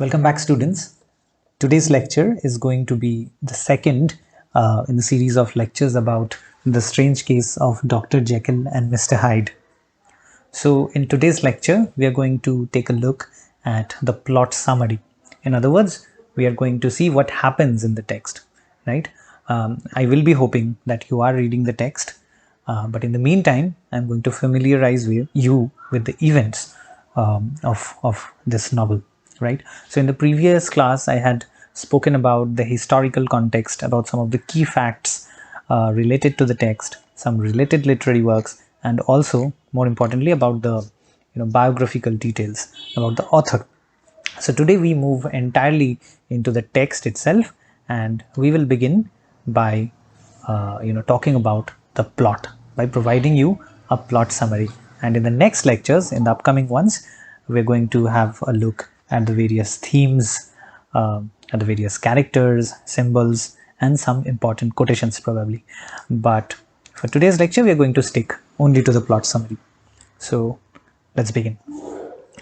Welcome back, students. Today's lecture is going to be the second in the series of lectures about the strange case of Dr. Jekyll and Mr. Hyde. So in today's lecture, we are going to take a look at the plot summary. In other words, we are going to see what happens in the text, right? I will be hoping that you are reading the text, but in the meantime, I'm going to familiarize you with the events of this novel, right? So in the previous class, I had spoken about the historical context, about some of the key facts related to the text, some related literary works, and also, more importantly, about the biographical details about the author. So today we move entirely into the text itself, and we will begin by talking about the plot, by providing you a plot summary. And in the next lectures, in the upcoming ones, we're going to have a look at the various themes, at the various characters, symbols, and some important quotations probably. But for today's lecture, we are going to stick only to the plot summary. So let's begin.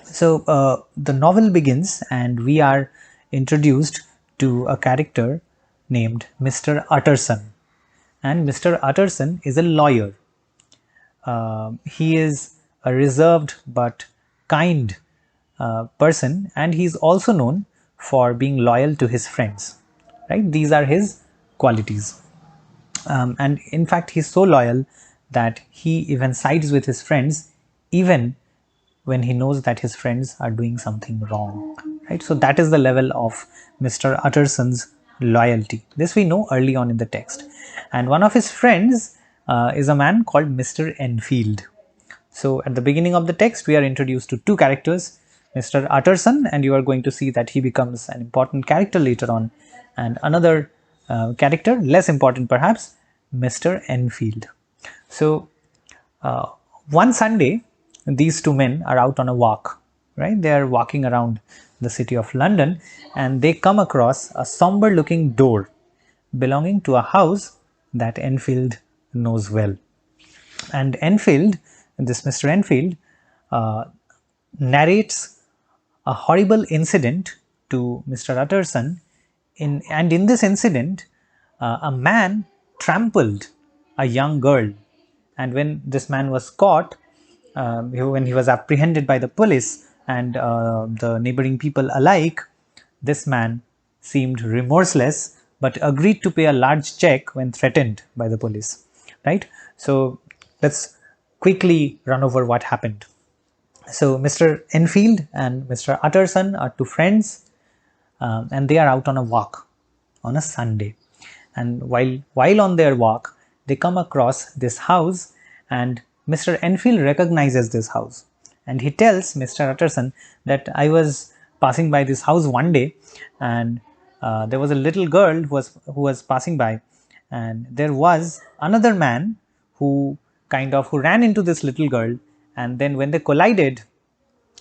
So the novel begins and we are introduced to a character named Mr. Utterson. And Mr. Utterson is a lawyer. He is a reserved but kind person, and he is also known for being loyal to his friends. Right? These are his qualities. And in fact, he's so loyal that he even sides with his friends even when he knows that his friends are doing something wrong, right? So that is the level of Mr. Utterson's loyalty. This we know early on in the text. And one of his friends is a man called Mr. Enfield. So at the beginning of the text, we are introduced to two characters, Mr. Utterson, and you are going to see that he becomes an important character later on, and another character, less important perhaps, Mr. Enfield. So one Sunday, these two men are out on a walk, right? They are walking around the city of London and they come across a somber looking door belonging to a house that Enfield knows well. And Enfield, this Mr. Enfield, narrates a horrible incident to Mr. Utterson. And in this incident, a man trampled a young girl. And when this man was caught, when he was apprehended by the police and the neighboring people alike, this man seemed remorseless but agreed to pay a large check when threatened by the police, right? So let's quickly run over what happened. So Mr. Enfield and Mr. Utterson are two friends, and they are out on a walk on a Sunday. And while on their walk, they come across this house, and Mr. Enfield recognizes this house, and he tells Mr. Utterson that I was passing by this house one day, and there was a little girl who was passing by, and there was another man who ran into this little girl, and then when they collided,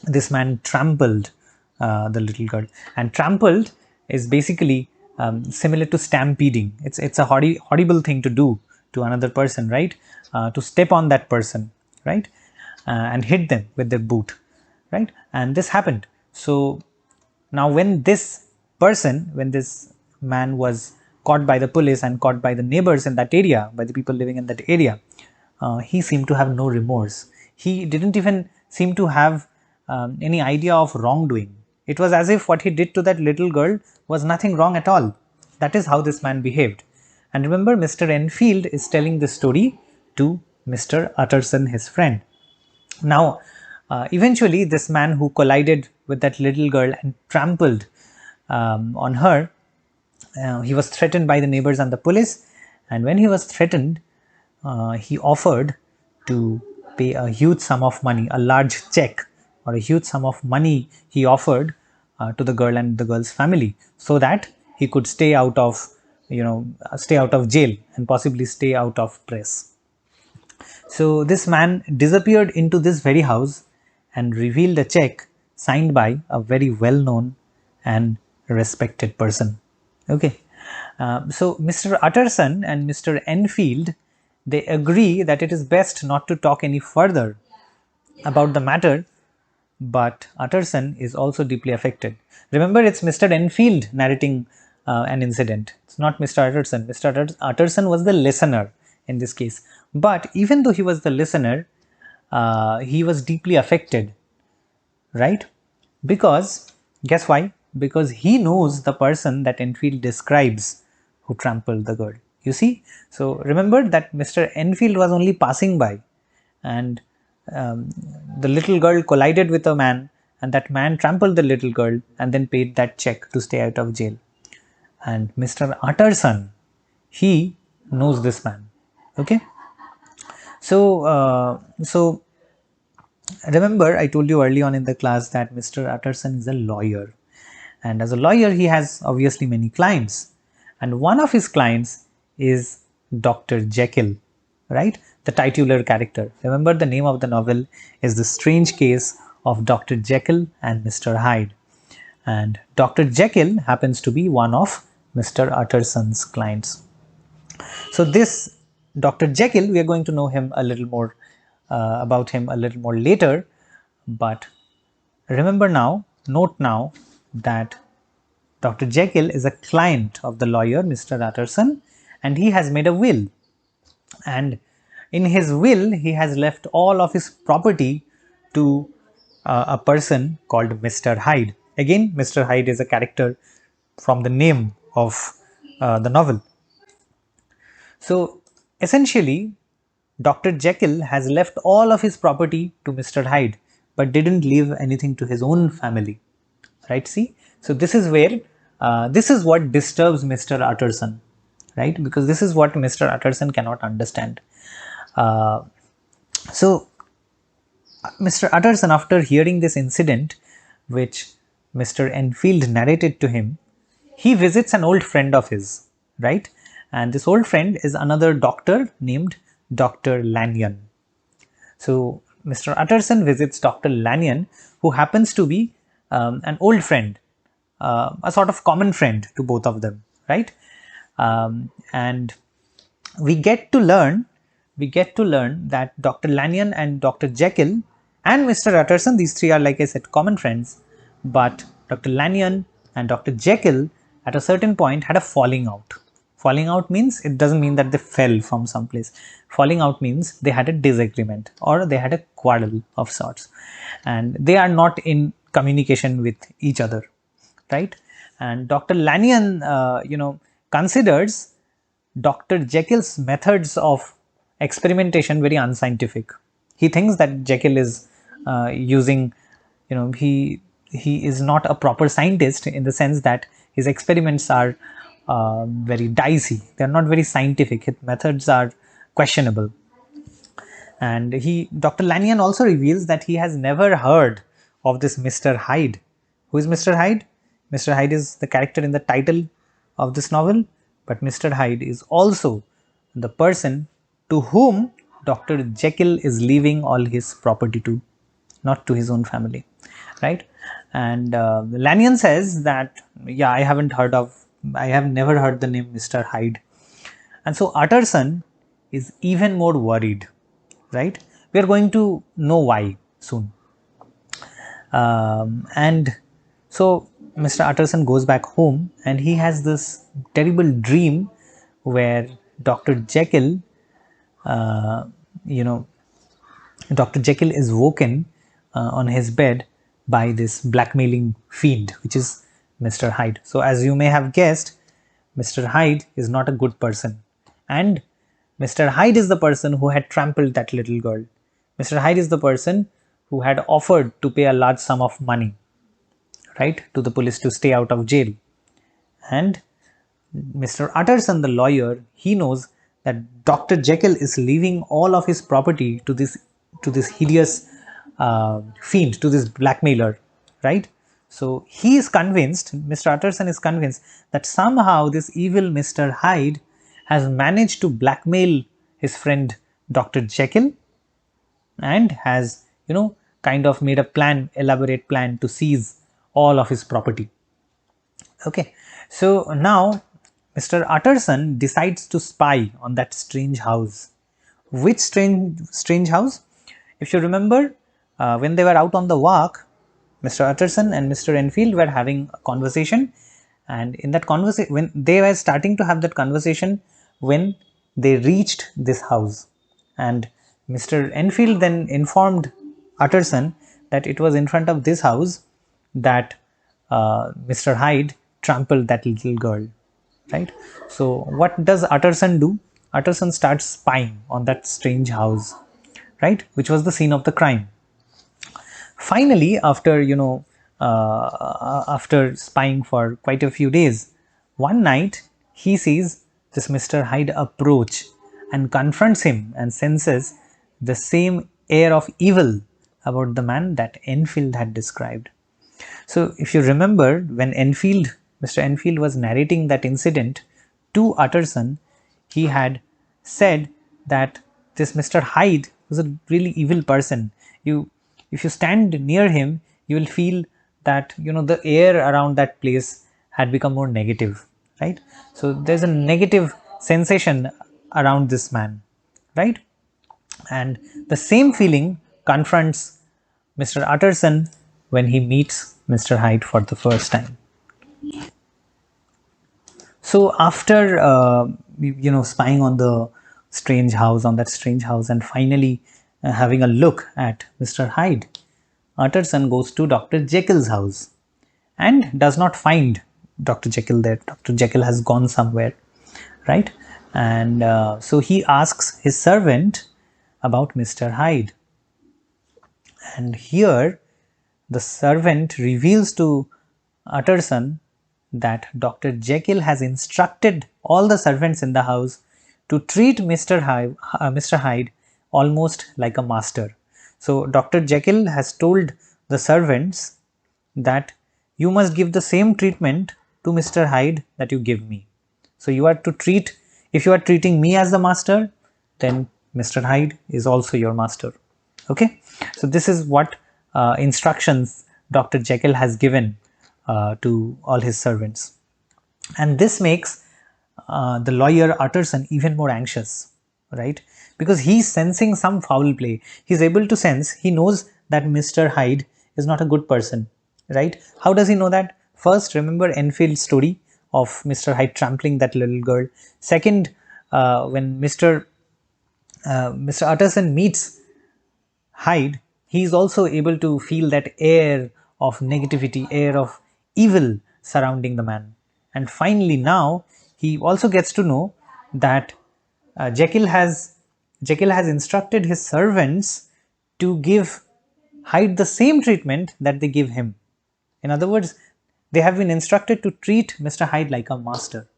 this man trampled the little girl. And trampled is basically similar to stampeding. It's a horrible thing to do to another person, right? To step on that person, right? And hit them with their boot, right? And this happened. So now when this man was caught by the police and caught by the neighbors in that area, by the people living in that area, he seemed to have no remorse. He didn't even seem to have any idea of wrongdoing. It was as if what he did to that little girl was nothing wrong at all. That is how this man behaved. And remember, Mr. Enfield is telling this story to Mr. Utterson, his friend. Now, eventually, this man who collided with that little girl and trampled on her, he was threatened by the neighbors and the police. And when he was threatened, he offered to pay a huge sum of money, a large check or a huge sum of money he offered to the girl and the girl's family, so that he could stay out of jail and possibly stay out of press. So this man disappeared into this very house and revealed a check signed by a very well-known and respected person. Okay, so Mr. Utterson and Mr. Enfield, they agree that it is best not to talk any further about the matter but Utterson is also deeply affected. Remember, it's Mr. Enfield narrating an incident. It's not Mr. Utterson. Mr. Utterson was the listener in this case. But even though he was the listener, he was deeply affected, right? Because, guess why? Because he knows the person that Enfield describes who trampled the girl. You see? So remember that Mr. Enfield was only passing by, and um, the little girl collided with a man, and that man trampled the little girl and then paid that check to stay out of jail. And Mr. Utterson, he knows this man. Okay? So remember, I told you early on in the class that Mr. Utterson is a lawyer, and as a lawyer he has obviously many clients, and one of his clients is Dr. Jekyll, right? The titular character. Remember, the name of the novel is The Strange Case of Dr. Jekyll and Mr. Hyde, and Dr. Jekyll happens to be one of Mr. Utterson's clients. So this Dr. Jekyll, we are going to know him a little more about him a little more later, but remember now, note now that Dr. Jekyll is a client of the lawyer Mr. Utterson, and he has made a will, and in his will he has left all of his property to a person called Mr. Hyde. Again, Mr. Hyde is a character from the name of the novel. So essentially, Dr. Jekyll has left all of his property to Mr. Hyde, but didn't leave anything to his own family. Right? See? So this is where, this is what disturbs Mr. Utterson, right? Because this is what Mr. Utterson cannot understand. So Mr. Utterson, after hearing this incident, which Mr. Enfield narrated to him, he visits an old friend of his, right? And this old friend is another doctor named Dr. Lanyon. So Mr. Utterson visits Dr. Lanyon, who happens to be an old friend, a sort of common friend to both of them, right? And we get to learn that Dr. Lanyon and Dr. Jekyll and Mr. Utterson, these three are, like I said, common friends, but Dr. Lanyon and Dr. Jekyll at a certain point had a falling out. Falling out means, it doesn't mean that they fell from someplace. Falling out means they had a disagreement or they had a quarrel of sorts, and they are not in communication with each other, right? And Dr. Lanyon, considers Dr. Jekyll's methods of experimentation very unscientific. He thinks that Jekyll is using, he is not a proper scientist, in the sense that his experiments are very dicey. They are not very scientific. His methods are questionable. And Dr. Lanyon also reveals that he has never heard of this Mr. Hyde. Who is Mr. Hyde? Mr. Hyde is the character in the title of this novel, but Mr. Hyde is also the person to whom Dr. Jekyll is leaving all his property to, not to his own family, right? And Lanyon says that, yeah, I have never heard the name Mr. Hyde. And so Utterson is even more worried, right? We are going to know why soon. And so Mr. Utterson goes back home, and he has this terrible dream where Dr. Jekyll, Dr. Jekyll is woken on his bed by this blackmailing fiend, which is Mr. Hyde. So as you may have guessed, Mr. Hyde is not a good person, and Mr. Hyde is the person who had trampled that little girl. Mr. Hyde is the person who had offered to pay a large sum of money, right, to the police to stay out of jail. And Mr. Utterson, the lawyer, he knows that Dr. Jekyll is leaving all of his property to this hideous fiend, to this blackmailer, right? So he is convinced, Mr. Utterson is convinced, that somehow this evil Mr. Hyde has managed to blackmail his friend Dr. Jekyll, and has, kind of made a plan, elaborate plan to seize all of his property. Okay, so now Mr. Utterson decides to spy on that strange house. Which strange house? If you remember, when they were out on the walk, Mr. Utterson and Mr. Enfield were having a conversation, and in that conversation, when they were starting to have that conversation, when they reached this house, and Mr. Enfield then informed Utterson that it was in front of this house that Mr. Hyde trampled that little girl, right? So what does Utterson do? Utterson starts spying on that strange house, right, which was the scene of the crime. Finally, after after spying for quite a few days, one night he sees this Mr. Hyde approach and confronts him and senses the same air of evil about the man that Enfield had described. So if you remember, when Mr. Enfield was narrating that incident to Utterson, he had said that this Mr. Hyde was a really evil person. If you stand near him, you will feel that the air around that place had become more negative, right? So there's a negative sensation around this man, right? And the same feeling confronts Mr. Utterson when he meets Mr. Hyde for the first time. So after spying on the strange house, on that strange house, and finally having a look at Mr. Hyde, Utterson goes to Dr. Jekyll's house and does not find Dr. Jekyll there. Dr. Jekyll has gone somewhere, right? And so he asks his servant about Mr. Hyde. And here the servant reveals to Utterson that Dr. Jekyll has instructed all the servants in the house to treat Mr. Hyde almost like a master. So Dr. Jekyll has told the servants that you must give the same treatment to Mr. Hyde that you give me. So you are to treat, if you are treating me as the master, then Mr. Hyde is also your master. Okay, so this is what instructions Dr. Jekyll has given to all his servants, and this makes the lawyer Utterson even more anxious, right? Because he's sensing some foul play. He's able to sense, he knows that Mr. Hyde is not a good person, right? How does he know that? First, remember Enfield's story of Mr. Hyde trampling that little girl. Second, when Mr. Utterson meets Hyde, he is also able to feel that air of negativity, air of evil surrounding the man. And finally, now he also gets to know that Jekyll has instructed his servants to give Hyde the same treatment that they give him. In other words, they have been instructed to treat Mr. Hyde like a master.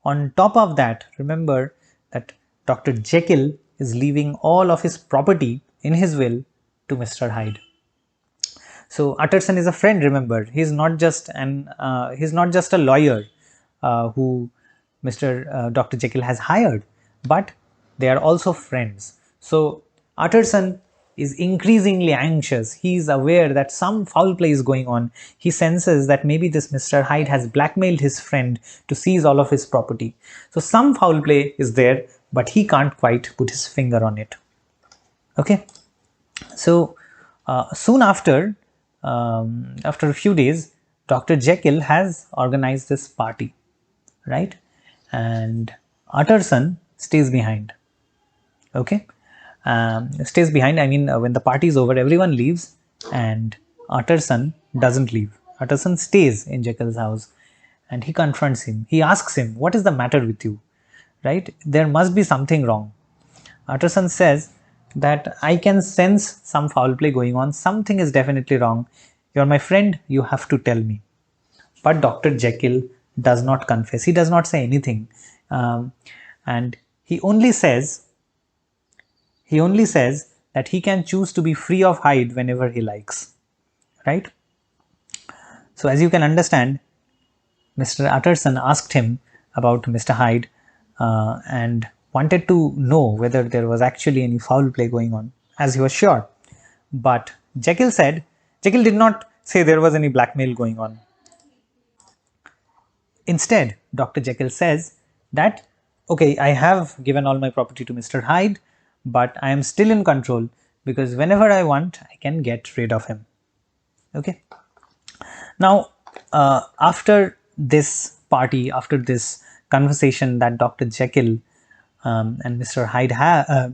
On top of that, remember that Dr. Jekyll is leaving all of his property in his will to Mr. Hyde. So Utterson is a friend. Remember, he's not just a lawyer who Dr. Jekyll has hired, but they are also friends. So Utterson is increasingly anxious. He is aware that some foul play is going on. He senses that maybe this Mr. Hyde has blackmailed his friend to seize all of his property. So some foul play is there, but he can't quite put his finger on it. Okay. So soon after a few days, Dr. Jekyll has organized this party, right? And Utterson stays behind. Okay, stays behind. I mean, when the party is over, everyone leaves, and Utterson doesn't leave. Utterson stays in Jekyll's house, and he confronts him. He asks him, "What is the matter with you?" Right? There must be something wrong. Utterson says that I can sense some foul play going on. Something is definitely wrong. You're my friend. You have to tell me. But Dr. Jekyll does not confess. He does not say anything, and he only says that he can choose to be free of Hyde whenever he likes. Right? So as you can understand, Mr. Utterson asked him about Mr. Hyde and wanted to know whether there was actually any foul play going on, as he was sure. But Jekyll did not say there was any blackmail going on. Instead, Dr. Jekyll says that, okay, I have given all my property to Mr. Hyde, but I am still in control because whenever I want, I can get rid of him. Okay. Now, after this party, after this conversation that Dr. Jekyll and Mr. Hyde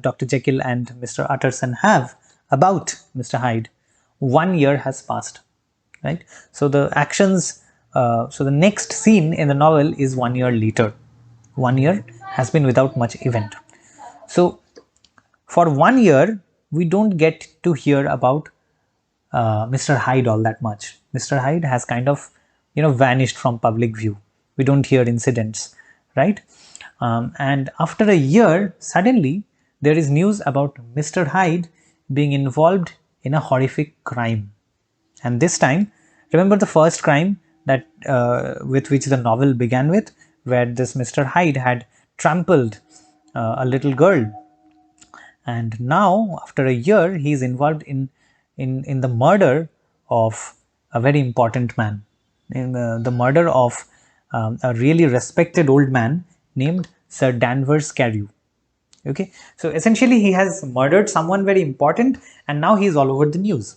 Dr. Jekyll and Mr. Utterson have about Mr. Hyde, 1 year has passed, right? So the actions, so the next scene in the novel is 1 year later. 1 year has been without much event. So for 1 year, we don't get to hear about Mr. Hyde all that much. Mr. Hyde has kind of, vanished from public view. We don't hear incidents, right? And after a year, suddenly there is news about Mr. Hyde being involved in a horrific crime. And this time, remember the first crime that with which the novel began with, where this Mr. Hyde had trampled a little girl, and now after a year he is involved in the murder of a very important man, in the murder of a really respected old man named Sir Danvers Carew. Okay, so essentially he has murdered someone very important, and now he is all over the news.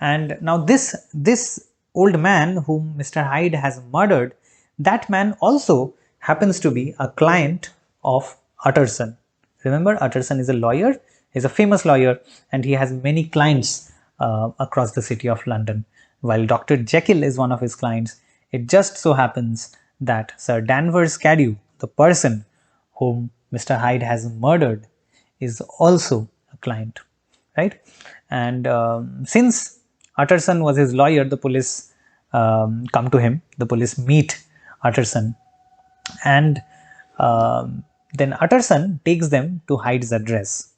And now this old man whom Mr. Hyde has murdered, that man also happens to be a client of Utterson. Remember, Utterson is a lawyer, is a famous lawyer, and he has many clients across the city of London. While Dr. Jekyll is one of his clients, it just so happens that Sir Danvers Carew, the person whom Mr. Hyde has murdered, is also a client, right? And since Utterson was his lawyer, the police come to him, the police meet Utterson, and then Utterson takes them to Hyde's address,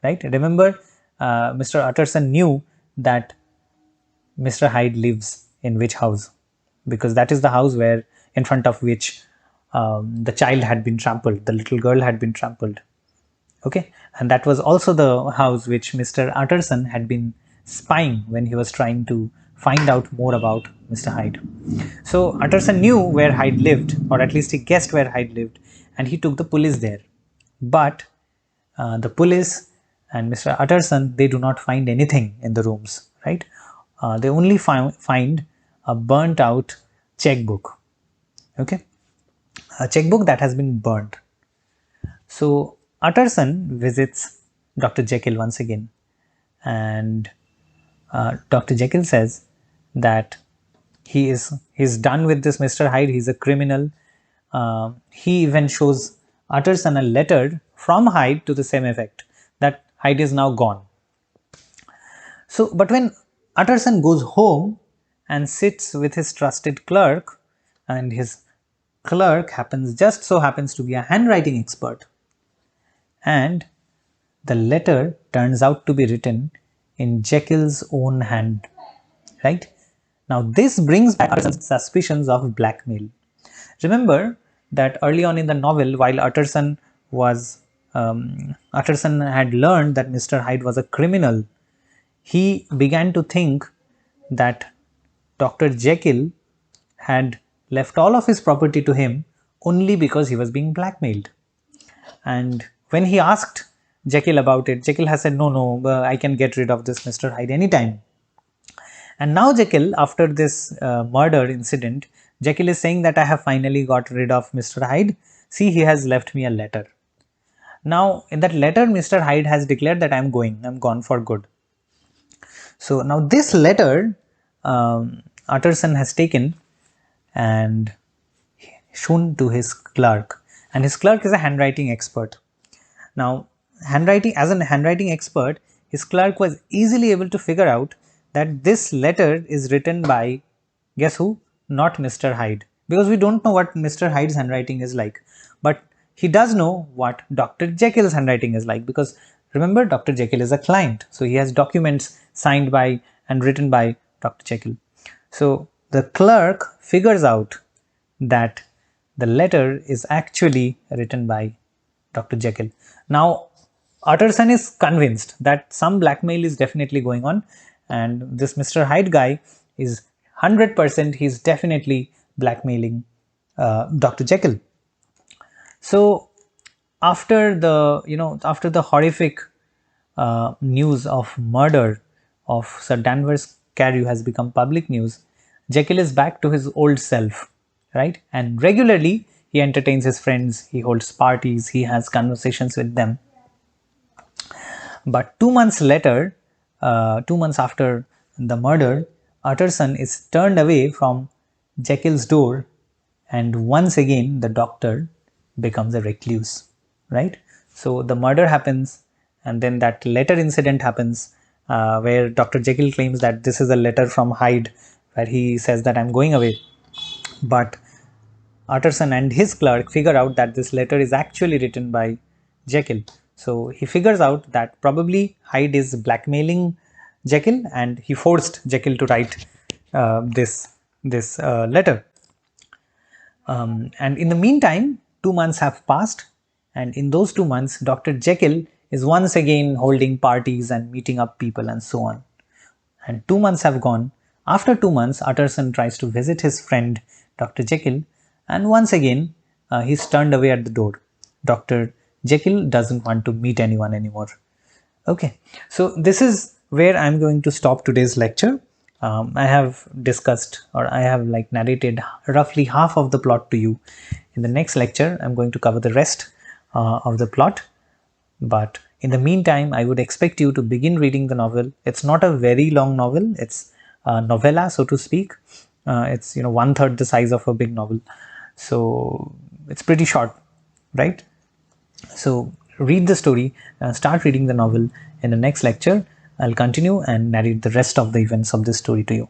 right? Remember, Mr. Utterson knew that Mr. Hyde lives in which house, because that is the house where, in front of which the child had been trampled, the little girl had been trampled. Okay, and that was also the house which Mr. Utterson had been spying when he was trying to find out more about Mr. Hyde. So Utterson knew where Hyde lived, or at least he guessed where Hyde lived, and he took the police there. But the police and Mr. Utterson, they do not find anything in the rooms, right? They only find a burnt out checkbook. Okay, a checkbook that has been burnt. So Utterson visits Dr. Jekyll once again, and Dr. Jekyll says that he's done with this Mr. Hyde. He's a criminal. He even shows Utterson a letter from Hyde to the same effect, that Hyde is now gone. So, but when Utterson goes home and sits with his trusted clerk, and his clerk just so happens to be a handwriting expert, and the letter turns out to be written in Jekyll's own hand, right? Now this brings back Utterson's suspicions of blackmail. Remember that early on in the novel, while Utterson had learned that Mr. Hyde was a criminal, he began to think that Dr. Jekyll had left all of his property to him only because he was being blackmailed. And when he asked Jekyll about it, Jekyll has said, no, I can get rid of this Mr. Hyde anytime. And now Jekyll, after this murder incident, Jekyll is saying that I have finally got rid of Mr. Hyde. See, he has left me a letter. Now, in that letter, Mr. Hyde has declared that I'm gone for good. So now this letter, Utterson has taken and shown to his clerk, and his clerk is a handwriting expert. Now, as a handwriting expert, his clerk was easily able to figure out that this letter is written by, guess who? Not Mr. Hyde, because we don't know what Mr. Hyde's handwriting is like, but he does know what Dr. Jekyll's handwriting is like, because remember, Dr. Jekyll is a client, so he has documents signed by and written by Dr. Jekyll. So the clerk figures out that the letter is actually written by Dr. Jekyll. Now, Utterson is convinced that some blackmail is definitely going on, and this Mr. Hyde guy is 100%, he's definitely blackmailing Dr. Jekyll. So after the horrific news of murder of Sir Danvers Carew has become public news, Jekyll is back to his old self, right? And regularly he entertains his friends, he holds parties, he has conversations with them. But 2 months later, 2 months after the murder, Utterson is turned away from Jekyll's door, and once again the doctor becomes a recluse, right? So the murder happens, and then that letter incident happens, where Dr. Jekyll claims that this is a letter from Hyde, where he says that I'm going away. But Utterson and his clerk figure out that this letter is actually written by Jekyll. So he figures out that probably Hyde is blackmailing Jekyll, and he forced Jekyll to write this letter. And in the meantime, 2 months have passed, and in those 2 months, Dr. Jekyll is once again holding parties and meeting up people and so on. And 2 months have gone. After 2 months, Utterson tries to visit his friend Dr. Jekyll, and once again he's turned away at the door. Dr. Jekyll doesn't want to meet anyone anymore. Okay, so this is where I'm going to stop today's lecture. I have discussed, or I have narrated roughly half of the plot to you. In the next lecture, I'm going to cover the rest of the plot. But in the meantime, I would expect you to begin reading the novel. It's not a very long novel. It's a novella, so to speak. It's 1/3 the size of a big novel. So it's pretty short, right? So read the story, start reading the novel. In the next lecture, I'll continue and narrate the rest of the events of this story to you.